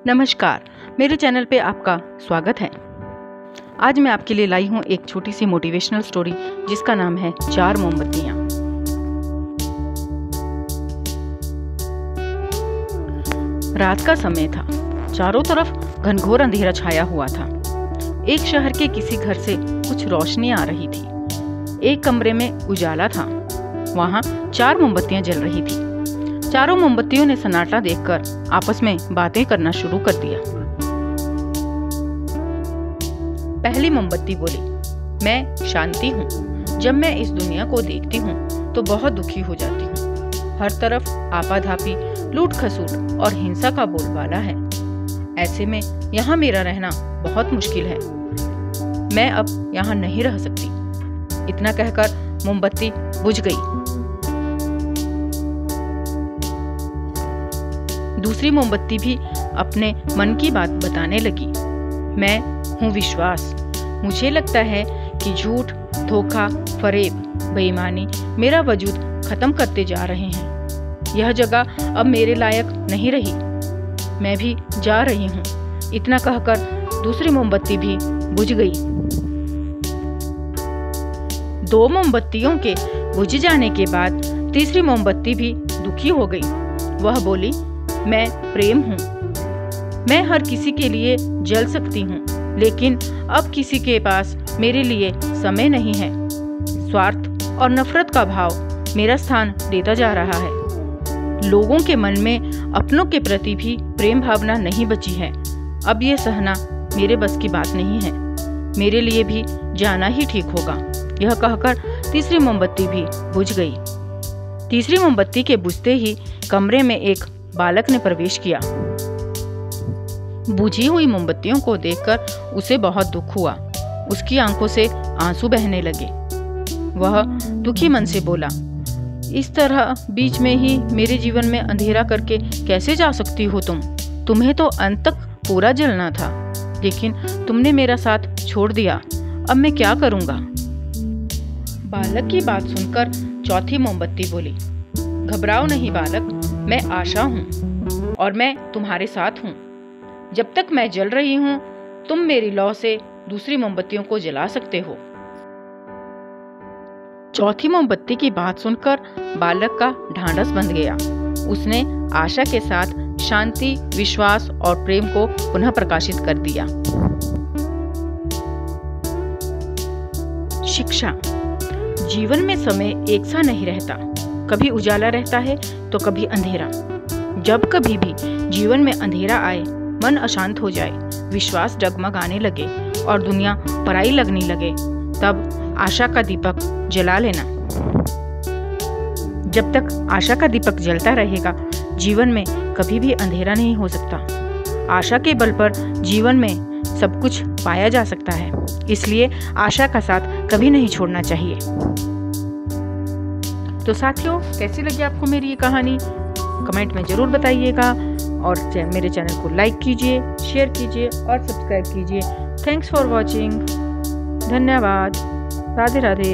नमस्कार, मेरे चैनल पे आपका स्वागत है। आज मैं आपके लिए लाई हूँ एक छोटी सी मोटिवेशनल स्टोरी जिसका नाम है 4 मोमबत्तियाँ। रात का समय था। चारों तरफ घनघोर अंधेरा छाया हुआ था। एक शहर के किसी घर से कुछ रोशनी आ रही थी। एक कमरे में उजाला था। वहाँ 4 मोमबत्तियाँ जल रही थी। चारों मोमबत्तियों ने सन्नाटा देखकर आपस में बातें करना शुरू कर दिया। पहली मोमबत्ती बोली, मैं शांति हूँ। जब मैं इस दुनिया को देखती हूँ तो बहुत दुखी हो जाती हूँ। हर तरफ आपाधापी, लूट खसूट और हिंसा का बोलबाला है। ऐसे में यहाँ मेरा रहना बहुत मुश्किल है। मैं अब यहाँ नहीं रह सकती। इतना कहकर मोमबत्ती बुझ गई। दूसरी मोमबत्ती भी अपने मन की बात बताने लगी। मैं हूँ विश्वास। मुझे लगता है कि झूठ, धोखा, फरेब, बेईमानी मेरा वजूद खत्म करते जा रहे हैं। यह जगह अब मेरे लायक नहीं रही। मैं भी जा रही हूँ। इतना कहकर दूसरी मोमबत्ती भी बुझ गई। 2 मोमबत्तियों के बुझ जाने के बाद तीसरी मोमबत्ती भी दुखी हो गई। वह बोली, मैं प्रेम हूँ। मैं हर किसी के लिए जल सकती हूँ, लेकिन अब किसी के पास मेरे लिए समय नहीं है। स्वार्थ और नफरत का भाव मेरा स्थान लेता जा रहा है। लोगों के मन में अपनों के प्रति भी प्रेम भावना नहीं बची है। अब ये सहना मेरे बस की बात नहीं है। मेरे लिए भी जाना ही ठीक होगा। यह कहकर तीसरी मोमबत्ती भी बुझ गई। तीसरी मोमबत्ती के बुझते ही कमरे में एक बालक ने प्रवेश किया। बुझी हुई मोमबत्तियों को देखकर उसे बहुत दुख हुआ। उसकी आंखों से आंसू बहने लगे। वह दुखी मन से बोला, इस तरह बीच में ही मेरे जीवन में अंधेरा करके कैसे जा सकती हो तुम? तुम्हें तो अंत तक पूरा जलना था, लेकिन तुमने मेरा साथ छोड़ दिया। अब मैं क्या करूँगा? बालक की बात सुनकर चौथी मोमबत्ती बोली, घबराओ नहीं बालक, मैं आशा हूँ और मैं तुम्हारे साथ हूँ। जब तक मैं जल रही हूँ, तुम मेरी लौ से दूसरी मोमबत्तियों को जला सकते हो। चौथी मोमबत्ती की बात सुनकर बालक का ढांढस बंध गया। उसने आशा के साथ शांति, विश्वास और प्रेम को पुनः प्रकाशित कर दिया। शिक्षा। जीवन में समय एक सा नहीं रहता। कभी उजाला रहता है तो कभी अंधेरा। जब कभी भी जीवन में अंधेरा आए, मन अशांत हो जाए, विश्वास डगमगाने लगे और दुनिया पराई लगने लगे, तब आशा का दीपक जला लेना। जब तक आशा का दीपक जलता रहेगा, जीवन में कभी भी अंधेरा नहीं हो सकता। आशा के बल पर जीवन में सब कुछ पाया जा सकता है। इसलिए आशा का साथ कभी नहीं छोड़ना चाहिए। तो साथियों, कैसी लगी आपको मेरी ये कहानी? कमेंट में जरूर बताइएगा और मेरे चैनल को लाइक कीजिए, शेयर कीजिए और सब्सक्राइब कीजिए। Thanks for watching. धन्यवाद। राधे राधे।